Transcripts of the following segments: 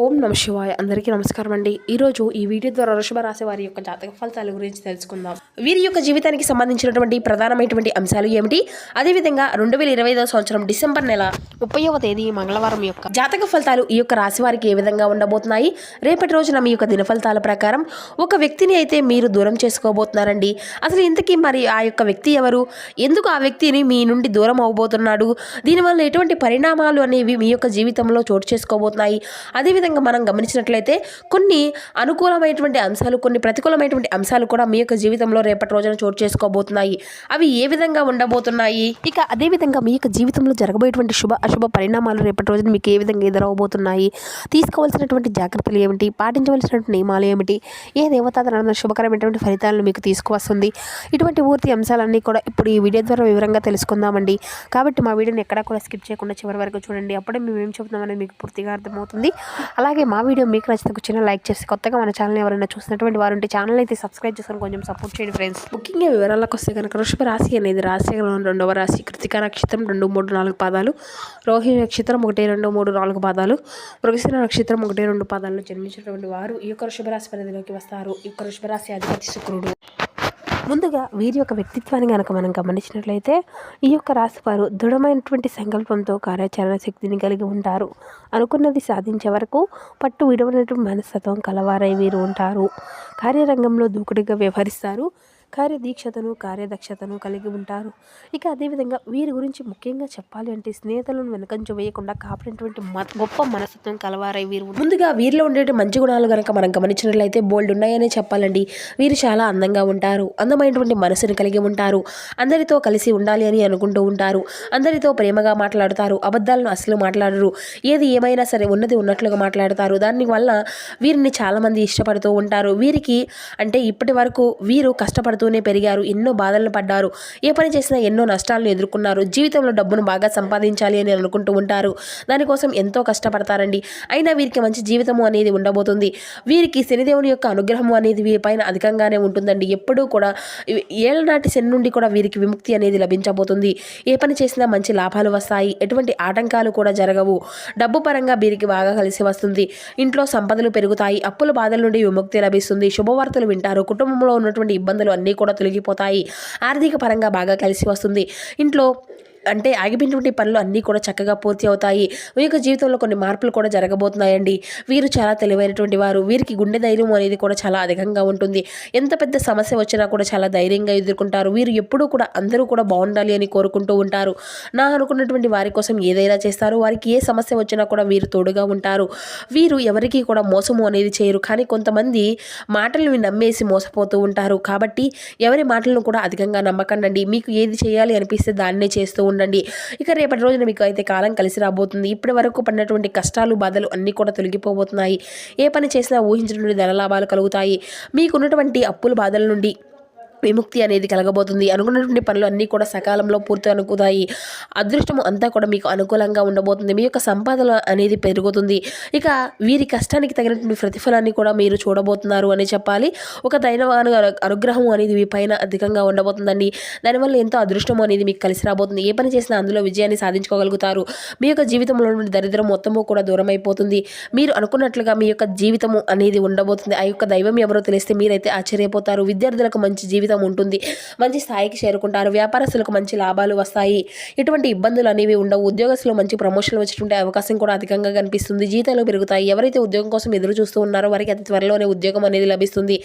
ఓం నమ శివాయ. అందరికీ నమస్కారం అండి. ఈరోజు ఈ వీడియో ద్వారా వృషభ రాశి వారి యొక్క జాతక ఫలితాల గురించి తెలుసుకుందాం. వీరి యొక్క జీవితానికి సంబంధించినటువంటి ప్రధానమైనటువంటి అంశాలు ఏమిటి, అదేవిధంగా 2025 సంవత్సరం డిసెంబర్ నెల 30వ తేదీ మంగళవారం యొక్క జాతక ఫలితాలు ఈ యొక్క రాశి వారికి ఏ విధంగా ఉండబోతున్నాయి. రేపటి రోజున మీ యొక్క దిన ఫలితాల ప్రకారం ఒక వ్యక్తిని అయితే మీరు దూరం చేసుకోబోతున్నారండి. అసలు ఇంతకీ మరి ఆ యొక్క వ్యక్తి ఎవరు, ఎందుకు ఆ వ్యక్తిని మీ నుండి దూరం అవబోతున్నాడు, దీనివల్ల ఎటువంటి పరిణామాలు అనేవి మీ యొక్క జీవితంలో చోటు చేసుకోబోతున్నాయి. అదేవిధంగా మనం గమనించినట్లయితే కొన్ని అనుకూలమైనటువంటి అంశాలు, కొన్ని ప్రతికూలమైనటువంటి అంశాలు కూడా మీ యొక్క జీవితంలో రేపటి రోజున చోటు చేసుకోబోతున్నాయి. అవి ఏ విధంగా ఉండబోతున్నాయి, ఇక అదేవిధంగా మీ యొక్క జీవితంలో జరగబోయేటువంటి శుభ అశుభ పరిణామాలు రేపటి రోజున మీకు ఏ విధంగా ఎదురవబోతున్నాయి, తీసుకోవాల్సినటువంటి జాగ్రత్తలు ఏమిటి, పాటించవలసినటువంటి నియమాలు ఏమిటి, ఏ దేవతాధన శుభకరమైనటువంటి ఫలితాలను మీకు తీసుకువస్తుంది, ఇటువంటి పూర్తి అంశాలన్నీ కూడా ఇప్పుడు ఈ వీడియో ద్వారా వివరంగా తెలుసుకుందామండి. కాబట్టి మా వీడియోని ఎక్కడా కూడా స్కిప్ చేయకుండా చివరి వరకు చూడండి. అప్పుడే మేము ఏం చెబుతున్నామనేది మీకు పూర్తిగా అర్థమవుతుంది. అలాగే మా వీడియో మీకు నచ్చితే ఒక చిన్న లైక్ చేసి, కొత్తగా మన ఛానల్ ఎవరైనా చూసినటువంటి వారు ఉంటే ఛానల్ అయితే సబ్స్క్రైబ్ చేసుకొని కొంచెం సపోర్ట్ చేయండి ఫ్రెండ్స్. ముఖ్యంగా వివరాలకు వస్తే కనుక వృషభ రాశి అనేది రాశిలోని 2వ రాశి. కృతికా నక్షత్రం 2, 3, 4 పాదాలు, రోహిణి నక్షత్రం 1, 2, 3, 4 పాదాలు, మృగశిర నక్షత్రం 1, 2 పాదాల్లో జన్మించినటువంటి వారు ఈ యొక్క వృషభ రాశి పరిధిలోకి వస్తారు. ఈ యొక్క వృషభ రాశి అధిపతి శుక్రుడు. ముందుగా వీరి యొక్క వ్యక్తిత్వాన్ని కనుక మనం గమనించినట్లయితే ఈ యొక్క రాశి వారు దృఢమైనటువంటి సంకల్పంతో కార్యాచరణ శక్తిని కలిగి ఉంటారు. అనుకున్నది సాధించే వరకు పట్టు విడవనటువంటి మనస్తత్వం కలవారై వీరు ఉంటారు. కార్యరంగంలో దూకుడుగా వ్యవహరిస్తారు. కార్యదీక్షతను కార్యదక్షతను కలిగి ఉంటారు. ఇక అదేవిధంగా వీరి గురించి ముఖ్యంగా చెప్పాలి అంటే స్నేహితులను వెనకంజ వేయకుండా కాపాడినటువంటి గొప్ప మనస్తత్వం కలవారై వీరు. ముందుగా వీరిలో ఉండే మంచి గుణాలు కనుక మనం గమనించినట్లయితే బోల్డ్ ఉన్నాయనే చెప్పాలండి. వీరు చాలా అందంగా ఉంటారు, అందమైనటువంటి మనసును కలిగి ఉంటారు, అందరితో కలిసి ఉండాలి అని అనుకుంటూ ఉంటారు, అందరితో ప్రేమగా మాట్లాడతారు, అబద్ధాలను అసలు మాట్లాడరు, ఏది ఏమైనా సరే ఉన్నది ఉన్నట్లుగా మాట్లాడతారు. దానివల్ల వీరిని చాలామంది ఇష్టపడుతూ ఉంటారు. వీరికి అంటే ఇప్పటి వరకు వీరు కష్టపడుతూనే పెరిగారు, ఎన్నో బాధలను పడ్డారు, ఏ పని చేసినా ఎన్నో నష్టాలను ఎదుర్కొన్నారు, జీవితంలో డబ్బును బాగా సంపాదించాలి అని అనుకుంటూ ఉంటారు, దానికోసం ఎంతో కష్టపడతారండి. అయినా వీరికి మంచి జీవితము అనేది ఉండబోతుంది. వీరికి శనిదేవుని యొక్క అనుగ్రహం అనేది వీరిపైన అధికంగానే ఉంటుందండి. ఎప్పుడూ కూడా ఏళ్ళనాటి శని నుండి కూడా వీరికి విముక్తి అనేది లభించబోతుంది. ఏ పని చేసినా మంచి లాభాలు వస్తాయి, ఎటువంటి ఆటంకాలు కూడా జరగవు. డబ్బు పరంగా వీరికి బాగా కలిసి వస్తుంది. ఇంట్లో సంపదలు పెరుగుతాయి, అప్పుల బాధల నుండి విముక్తి లభిస్తుంది, శుభవార్తలు వింటారు, కుటుంబంలో ఉన్నటువంటి ఇబ్బందులు అన్నీ కూడా తొలగిపోతాయి, ఆర్థిక పరంగా బాగా కలిసి వస్తుంది. ఇంట్లో అంటే ఆగిపోయినటువంటి పనులు అన్నీ కూడా చక్కగా పూర్తి అవుతాయి. మీ యొక్క జీవితంలో కొన్ని మార్పులు కూడా జరగబోతున్నాయండి. వీరు చాలా తెలివైనటువంటి వారు. వీరికి గుండె ధైర్యం అనేది కూడా చాలా అధికంగా ఉంటుంది. ఎంత పెద్ద సమస్య వచ్చినా కూడా చాలా ధైర్యంగా ఎదుర్కొంటారు. వీరు ఎప్పుడూ కూడా అందరూ కూడా బాగుండాలి అని కోరుకుంటూ ఉంటారు. నా అనుకున్నటువంటి వారి కోసం ఏదైనా చేస్తారు. వారికి ఏ సమస్య వచ్చినా కూడా వీరు తోడుగా ఉంటారు. వీరు ఎవరికీ కూడా మోసము అనేది చేయరు. కానీ కొంతమంది మాటలను నమ్మేసి మోసపోతూ ఉంటారు. కాబట్టి ఎవరి మాటలను కూడా అధికంగా నమ్మకండి. మీకు ఏది చేయాలి అనిపిస్తే దాన్నే చేస్తూ ఉండండి. ఇక రేపటి రోజున మీకు అయితే కాలం కలిసి రాబోతుంది. ఇప్పటి వరకు పడినటువంటి కష్టాలు బాధలు అన్నీ కూడా తొలగిపోబోతున్నాయి. ఏ పని చేసినా ఊహించినటువంటి ధనలాభాలు కలుగుతాయి. మీకున్నటువంటి అప్పుల బాధల నుండి విముక్తి అనేది కలగబోతుంది. అనుకున్నటువంటి పనులు అన్నీ కూడా సకాలంలో పూర్తి అనుకుతాయి. అదృష్టము అంతా కూడా మీకు అనుకూలంగా ఉండబోతుంది. మీ యొక్క సంపాదన అనేది పెరుగుతుంది. ఇక వీరి కష్టానికి తగినటువంటి ప్రతిఫలాన్ని కూడా మీరు చూడబోతున్నారు అని చెప్పాలి. ఒక దైవ అనుగ్రహం అనేది మీ పైన అధికంగా ఉండబోతుందండి. దానివల్ల ఎంతో అదృష్టం అనేది మీకు కలిసి రాబోతుంది. ఏ పని చేసినా అందులో విజయాన్ని సాధించుకోగలుగుతారు. మీ యొక్క జీవితంలో ఉన్న దరిద్రం మొత్తము కూడా దూరం అయిపోతుంది. మీరు అనుకున్నట్లుగా మీ యొక్క జీవితము అనేది ఉండబోతుంది. ఆ యొక్క దైవం ఎవరో తెలిస్తే మీరైతే ఆశ్చర్యపోతారు. విద్యార్థులకు మంచి జీవితం ఉంటుంది, మంచి స్థాయికి చేరుకుంటారు. వ్యాపారస్తులకు మంచి లాభాలు వస్తాయి, ఎటువంటి ఇబ్బందులు అనేవి ఉండవు. ఉద్యోగస్తులు మంచి ప్రమోషన్లు వచ్చేటువంటి అవకాశం కూడా అధికంగా కనిపిస్తుంది. జీతాలు పెరుగుతాయి. ఎవరైతే ఉద్యోగం కోసం ఎదురు చూస్తూ ఉన్నారో వారికి అతి త్వరలోనే ఉద్యోగం అనేది లభిస్తుంది.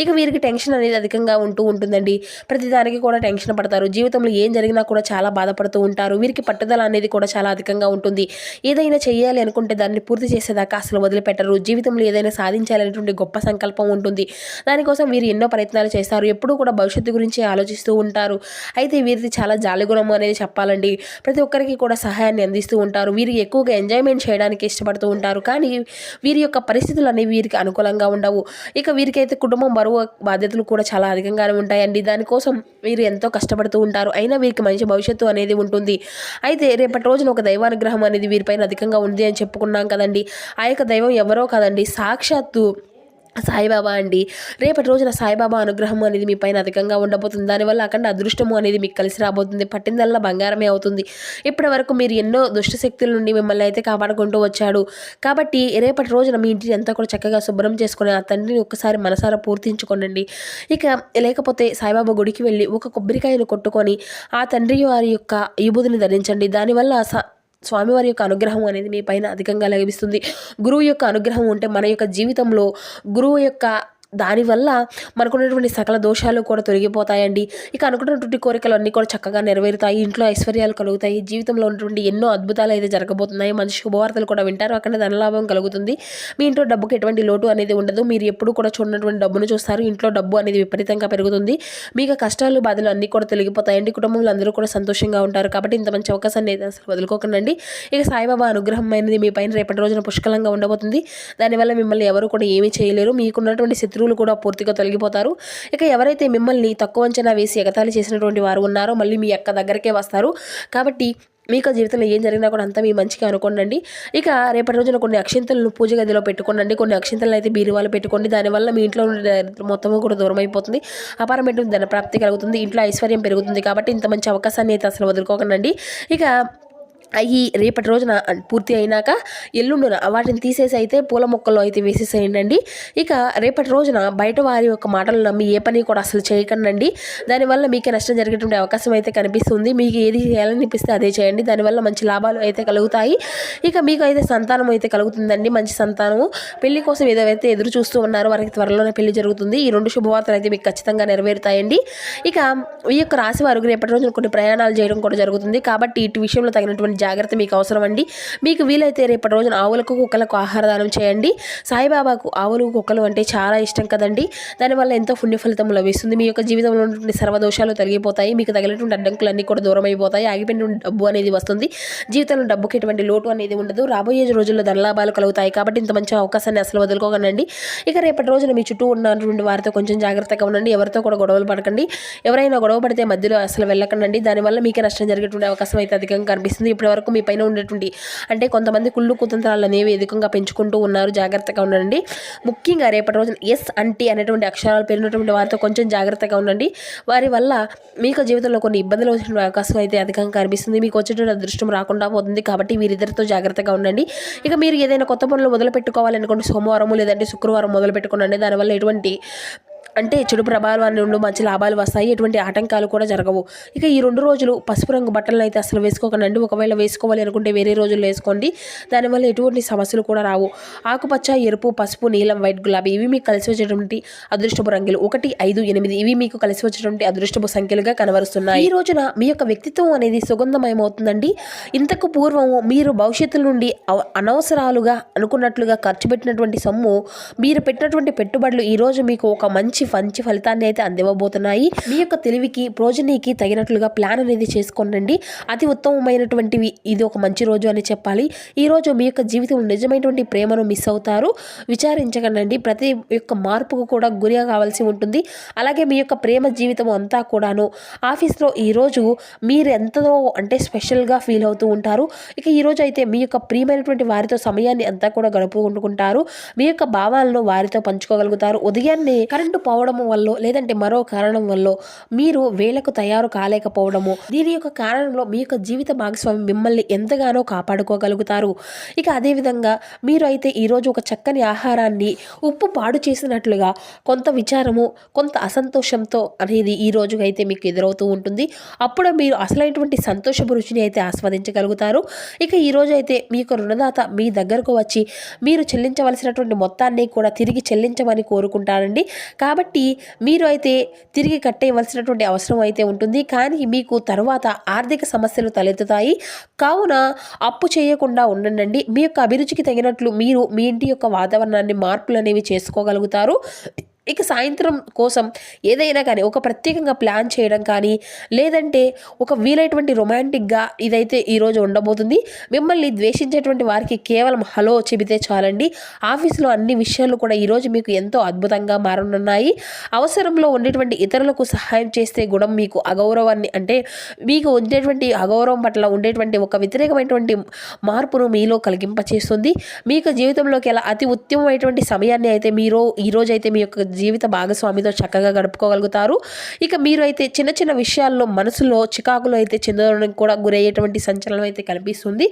ఇక వీరికి టెన్షన్ అనేది అధికంగా ఉంటుందండి. ప్రతిదానికి కూడా టెన్షన్ పడతారు. జీవితంలో ఏం జరిగినా కూడా చాలా బాధపడుతూ ఉంటారు. వీరికి పట్టుదల అనేది కూడా చాలా అధికంగా ఉంటుంది. ఏదైనా చేయాలి అనుకుంటే దాన్ని పూర్తి చేసేదాకా అసలు వదిలిపెట్టరు. జీవితంలో ఏదైనా సాధించాలనేటువంటి గొప్ప సంకల్పం ఉంటుంది. దానికోసం వీరు ఎన్నో ప్రయత్నాలు చేస్తారు. ఎప్పుడూ కూడా భవిష్యత్తు గురించి ఆలోచిస్తూ ఉంటారు. అయితే వీరిది చాలా జాలిగుణం అనేది చెప్పాలండి. ప్రతి ఒక్కరికి కూడా సహాయాన్ని అందిస్తూ ఉంటారు. వీరు ఎక్కువగా ఎంజాయ్మెంట్ చేయడానికి ఇష్టపడుతూ ఉంటారు. కానీ వీరి యొక్క పరిస్థితులు అనేవి వీరికి అనుకూలంగా ఉండవు. ఇక వీరికైతే కుటుంబం బరువు బాధ్యతలు కూడా చాలా అధికంగానే ఉంటాయండి. దానికోసం వీరు ఎంతో కష్టపడుతూ ఉంటారు. అయినా వీరికి మంచి భవిష్యత్తు అనేది ఉంటుంది. అయితే రేపటి రోజున ఒక దైవానుగ్రహం అనేది వీరిపైన అధికంగా ఉంది అని చెప్పుకున్నాం కదండి. ఆ యొక్క దైవం ఎవరో కాదండి, సాక్షాత్తు సాయిబాబా అండి. రేపటి రోజున సాయిబాబా అనుగ్రహం అనేది మీ పైన అధికంగా ఉండబోతుంది. దానివల్ల అఖండ అదృష్టము అనేది మీకు కలిసి రాబోతుంది. పట్టిందల్లా బంగారమే అవుతుంది. ఇప్పటి వరకు మీరు ఎన్నో దుష్ట శక్తుల నుండి మిమ్మల్ని అయితే కాపాడుకుంటూ వచ్చాడు. కాబట్టి రేపటి రోజున మీ ఇంటిని అంతా కూడా చక్కగా శుభ్రం చేసుకొని ఆ తండ్రిని ఒక్కసారి మనసారా పూర్తించుకోనండి. ఇక లేకపోతే సాయిబాబా గుడికి వెళ్ళి ఒక కొబ్బరికాయను కొట్టుకొని ఆ తండ్రి వారి యొక్క విభూదిని ధరించండి. దానివల్ల స్వామివారి యొక్క అనుగ్రహం అనేది మీ పైన అధికంగా లభిస్తుంది. గురువు యొక్క అనుగ్రహం ఉంటే మన యొక్క జీవితంలో గురువు యొక్క దానివల్ల మనకున్నటువంటి సకల దోషాలు కూడా తొలగిపోతాయండి. ఇక అనుకున్నటువంటి కోరికలు అన్నీ కూడా చక్కగా నెరవేరుతాయి. ఇంట్లో ఐశ్వర్యాలు కలుగుతాయి. జీవితంలో ఉన్నటువంటి ఎన్నో అద్భుతాలు అయితే జరగబోతున్నాయి. మంచి శుభవార్తలు కూడా వింటారు. అక్కడ ధనలాభం కలుగుతుంది. మీ ఇంట్లో డబ్బుకి ఎటువంటి లోటు అనేది ఉండదు. మీరు ఎప్పుడు కూడా చూడనటువంటి డబ్బును చూస్తారు. ఇంట్లో డబ్బు అనేది విపరీతంగా పెరుగుతుంది. మీకు కష్టాలు బాధలు అన్నీ కూడా తొలగిపోతాయండి. కుటుంబంలో అందరూ కూడా సంతోషంగా ఉంటారు. కాబట్టి ఇంత మంచి అవకాశాన్ని అయితే అసలు వదులుకోకండి. ఇక సాయిబాబా అనుగ్రహం అనేది మీ పైన రేపటి రోజున పుష్కలంగా ఉండబోతుంది. దానివల్ల మిమ్మల్ని ఎవరు కూడా ఏమీ చేయలేరు. మీకున్నటువంటి శత్రువులు కూడా పూర్తిగా తొలగిపోతారు. ఇక ఎవరైతే మిమ్మల్ని తక్కువ అంచనా వేసి ఎగతాళి చేసినటువంటి వారు ఉన్నారో మళ్ళీ మీ యొక్క దగ్గరకే వస్తారు. కాబట్టి మీకు జీవితంలో ఏం జరిగినా కూడా అంతా మీ మంచిగా అనుకోండి. ఇక రేపటి రోజున కొన్ని అక్షింతలను పూజ గదిలో పెట్టుకోండి. కొన్ని అక్షింతలను అయితే బీరువాలో పెట్టుకోండి. దానివల్ల మీ ఇంట్లో మొత్తము కూడా దూరం అయిపోతుంది. అపారమైన ధన ప్రాప్తి కలుగుతుంది. ఇంట్లో ఐశ్వర్యం పెరుగుతుంది. కాబట్టి ఇంత మంచి అవకాశాన్ని అయితే అసలు వదులుకోకండి. ఇక అవి రేపటి రోజున పూర్తి అయినాక ఎల్లుండున వాటిని తీసేసి అయితే పూల మొక్కల్లో అయితే వేసేసేయండి. ఇక రేపటి రోజున బయట వారి యొక్క మాటలు నమ్మి ఏ పని కూడా అసలు చేయకండి. దానివల్ల మీకే నష్టం జరిగేటువంటి అవకాశం అయితే కనిపిస్తుంది. మీకు ఏది చేయాలనిపిస్తే అదే చేయండి. దానివల్ల మంచి లాభాలు అయితే కలుగుతాయి. ఇక మీకు అయితే సంతానం అయితే కలుగుతుందండి. మంచి సంతానము. పెళ్లి కోసం ఏదైతే ఎదురు చూస్తూ ఉన్నారో వారికి త్వరలోనే పెళ్లి జరుగుతుంది. ఈ 2 శుభవార్తలు అయితే మీకు ఖచ్చితంగా నెరవేరుతాయండి. ఇక ఈ యొక్క రాశి వారికి రేపటి రోజున కొన్ని ప్రయాణాలు చేయడం కూడా జరుగుతుంది. కాబట్టి ఇటు విషయంలో తగినటువంటి జాగ్రత్త మీకు అవసరం అండి. మీకు వీలైతే రేపటి రోజున ఆవులకు కుక్కలకు ఆహార దానం చేయండి. సాయిబాబాకు ఆవులు కుక్కలు అంటే చాలా ఇష్టం కదండి. దానివల్ల ఎంతో పుణ్య ఫలితం లభిస్తుంది. మీ యొక్క జీవితంలో ఉన్నటువంటి సర్వదోషాలు తొలగిపోతాయి. మీకు తగినటువంటి అడ్డంకులన్నీ కూడా దూరం అయిపోతాయి. ఆగిపోయినటువంటి డబ్బు అనేది వస్తుంది. జీవితంలో డబ్బుకి ఎటువంటి లోటు అనేది ఉండదు. రాబోయే రోజుల్లో ధనలాభాలు కలుగుతాయి. కాబట్టి ఇంత మంచి అవకాశాన్ని అసలు వదులుకోకండి. ఇక రేపటి రోజున మీ చుట్టూ ఉన్నటువంటి వారితో కొంచెం జాగ్రత్తగా ఉండండి. ఎవరితో కూడా గొడవలు పడకండి. ఎవరైనా గొడవ పడితే మధ్యలో అసలు వెళ్ళకండి. దానివల్ల మీకే నష్టం జరిగేటువంటి అవకాశం అయితే అధికంగా కనిపిస్తుంది. ఇప్పటి వరకు మీ పైన ఉండేటువంటి అంటే కొంతమంది కుళ్ళు కుతంత్రాలు అనేవి అధికంగా పెంచుకుంటూ ఉన్నారు. జాగ్రత్తగా ఉండండి. ముఖ్యంగా రేపటి రోజున ఎస్ అంటే అనేటువంటి అక్షరాలు పెరిగినటువంటి వారితో కొంచెం జాగ్రత్తగా ఉండండి. వారి వల్ల మీకు జీవితంలో కొన్ని ఇబ్బందులు వచ్చే అవకాశం అయితే అధికంగా కనిపిస్తుంది. మీకు వచ్చేటువంటి అదృష్టం రాకుండా పోతుంది. కాబట్టి వీరిద్దరితో జాగ్రత్తగా ఉండండి. ఇక మీరు ఏదైనా కొత్త పనులు మొదలు పెట్టుకోవాలనుకోండి సోమవారం లేదంటే శుక్రవారం మొదలు పెట్టుకోండి. దానివల్ల ఎటువంటి అంటే చెడు ప్రభావాన్ని నుండి మంచి లాభాలు వస్తాయి. ఎటువంటి ఆటంకాలు కూడా జరగవు. ఇక ఈ 2 రోజులు పసుపు రంగు బట్టలను అయితే అసలు వేసుకోకండి. ఒకవేళ వేసుకోవాలి అనుకుంటే వేరే రోజుల్లో వేసుకోండి. దానివల్ల ఎటువంటి సమస్యలు కూడా రావు. ఆకుపచ్చ, ఎరుపు, పసుపు, నీలం, వైట్, గులాబీ ఇవి మీకు కలిసి వచ్చేటువంటి అదృష్టపు రంగులు 1, 5, 8 ఇవి మీకు కలిసి వచ్చేటువంటి అదృష్టపు సంఖ్యలుగా కనబరుస్తున్నాయి. ఈ రోజున మీ యొక్క వ్యక్తిత్వం అనేది సుగంధమయమవుతుందండి. ఇంతకు పూర్వం మీరు భవిష్యత్తు నుండి అనవసరాలుగా అనుకున్నట్లుగా ఖర్చు పెట్టినటువంటి సొమ్ము మీరు పెట్టినటువంటి పెట్టుబడులు ఈ రోజు మీకు ఒక మంచి ఫలితాన్ని అయితే అందివ్వబోతున్నాయి. మీ యొక్క తెలివికి ప్రోజనీకి తగినట్లుగా ప్లాన్ అనేది చేసుకోండి. అతి ఉత్తమమైనటువంటివి ఇది ఒక మంచి రోజు అని చెప్పాలి. ఈ రోజు మీ యొక్క జీవితంలో నిజమైనటువంటి ప్రేమను మిస్ అవుతారు. విచారించకండి. ప్రతి యొక్క మార్పుకు కూడా గురి కావాల్సి ఉంటుంది. అలాగే మీ యొక్క ప్రేమ జీవితం అంతా కూడాను ఆఫీస్లో ఈరోజు మీరు ఎంతో అంటే స్పెషల్గా ఫీల్ అవుతూ ఉంటారు. ఇక ఈరోజు అయితే మీ యొక్క ప్రియమైనటువంటి వారితో సమయాన్ని అంతా కూడా గడుపుకుంటుకుంటారు. మీ యొక్క భావాలను వారితో పంచుకోగలుగుతారు. ఉదయాన్నే కరెంటు పోవడం వల్ల లేదంటే మరో కారణం వల్ల మీరు వేళకు తయారు కాలేకపోవడము దీని యొక్క కారణంలో మీ యొక్క జీవిత భాగస్వామి మిమ్మల్ని ఎంతగానో కాపాడుకోగలుగుతారు. ఇక అదేవిధంగా మీరు అయితే ఈరోజు ఒక చక్కని ఆహారాన్ని ఉప్పు పాడు చేసినట్లుగా కొంత విచారము కొంత అసంతోషంతో అనేది ఈ రోజు అయితే మీకు ఎదురవుతూ ఉంటుంది. అప్పుడు మీరు అసలైనటువంటి సంతోషపు రుచిని అయితే ఆస్వాదించగలుగుతారు. ఇక ఈరోజు అయితే మీ యొక్క రుణదాత మీ దగ్గరకు వచ్చి మీరు చెల్లించవలసినటువంటి మొత్తాన్ని కూడా తిరిగి చెల్లించమని కోరుకుంటారండి. కాబట్టి మీరు అయితే తిరిగి కట్టేయవలసినటువంటి అవసరం అయితే ఉంటుంది. కానీ మీకు తర్వాత ఆర్థిక సమస్యలు తలెత్తుతాయి. కావున అప్పు చేయకుండా ఉండండి. మీ యొక్క అభిరుచికి తగినట్లు మీరు మీ ఇంటి యొక్క వాతావరణాన్ని మార్పులు అనేవి చేసుకోగలుగుతారు. ఇక సాయంత్రం కోసం ఏదైనా కానీ ఒక ప్రత్యేకంగా ప్లాన్ చేయడం కానీ, లేదంటే ఒక వీలైనటువంటి రొమాంటిక్గా ఇదైతే ఈరోజు ఉండబోతుంది. మిమ్మల్ని ద్వేషించేటువంటి వారికి కేవలం హలో చెబితే చాలండి. ఆఫీసులో అన్ని విషయాలు కూడా ఈరోజు మీకు ఎంతో అద్భుతంగా మారనున్నాయి. అవసరంలో ఉండేటువంటి ఇతరులకు సహాయం చేస్తే గుణం మీకు అగౌరవాన్ని, అంటే మీకు ఉండేటువంటి అగౌరవం పట్ల ఉండేటువంటి ఒక వ్యతిరేకమైనటువంటి మార్పును మీలో కలిగింపచేస్తుంది. మీకు జీవితంలోకి ఎలా అతి ఉత్తమమైనటువంటి సమయాన్ని అయితే మీరు ఈరోజైతే మీ యొక్క జీవిత భాగస్వామితో చక్కగా గడుపుకోగలుగుతారు. ఇక మీరు అయితే చిన్న చిన్న విషయాల్లో మనసులో చికాకులు అయితే చెందడానికి కూడా గురయ్యేటువంటి సంచలనం అయితే కనిపిస్తుంది.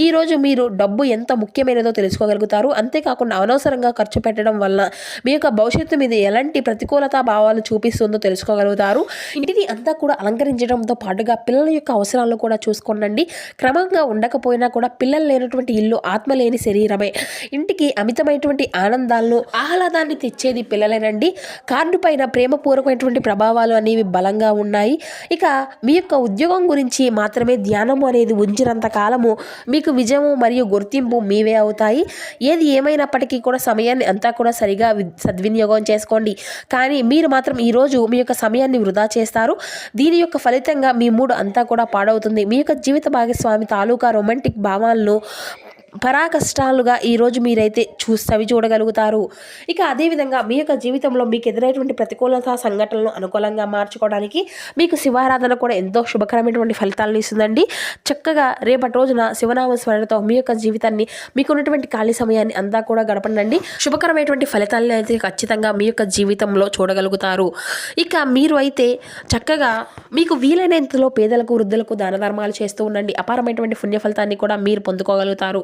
ఈరోజు మీరు డబ్బు ఎంత ముఖ్యమైనదో తెలుసుకోగలుగుతారు. అంతేకాకుండా అనవసరంగా ఖర్చు పెట్టడం వల్ల మీ యొక్క భవిష్యత్తు మీద ఎలాంటి ప్రతికూలతా భావాలు చూపిస్తుందో తెలుసుకోగలుగుతారు. ఇంటిని అంతా కూడా అలంకరించడంతో పాటుగా పిల్లల యొక్క అవసరాలను కూడా చూసుకోండి. క్రమంగా ఉండకపోయినా కూడా పిల్లలు లేనటువంటి ఇల్లు ఆత్మ లేని శరీరమే. ఇంటికి అమితమైనటువంటి ఆనందాలను ఆహ్లాదాన్ని తెచ్చేది పిల్లలేనండి. కార్డు పైన ప్రేమపూర్వకమైనటువంటి ప్రభావాలు అనేవి బలంగా ఉన్నాయి. ఇక మీ యొక్క ఉద్యోగం గురించి మాత్రమే ధ్యానము అనేది ఉంచినంత కాలము మీకు విజయము మరియు గుర్తింపు మీవే అవుతాయి. ఏది ఏమైనప్పటికీ కూడా సమయాన్ని అంతా కూడా సరిగా సద్వినియోగం చేసుకోండి. కానీ మీరు మాత్రం ఈరోజు మీ యొక్క సమయాన్ని వృధా చేస్తారు. దీని యొక్క ఫలితంగా మీ మూడు అంతా కూడా పాడవుతుంది. మీ యొక్క జీవిత భాగస్వామి తాలూకా రొమాంటిక్ భావాలను పరాకష్టాలుగా ఈరోజు మీరైతే చూడగలుగుతారు. ఇక అదేవిధంగా మీ యొక్క జీవితంలో మీకు ఎదురైనటువంటి ప్రతికూలత సంఘటనలను అనుకూలంగా మార్చుకోవడానికి మీకు శివారాధన కూడా ఎంతో శుభకరమైనటువంటి ఫలితాలను ఇస్తుందండి. చక్కగా రేపటి రోజున శివనామ స్మరణతో మీ యొక్క జీవితాన్ని, మీకున్నటువంటి ఖాళీ సమయాన్ని అంతా కూడా గడపండి. శుభకరమైనటువంటి ఫలితాలను అయితే ఖచ్చితంగా మీ యొక్క జీవితంలో చూడగలుగుతారు. ఇక మీరు అయితే చక్కగా మీకు వీలైనంతలో పేదలకు, వృద్ధులకు దాన ధర్మాలు చేస్తూ ఉండండి. అపారమైనటువంటి పుణ్య ఫలితాన్ని కూడా మీరు పొందుకోగలుగుతారు.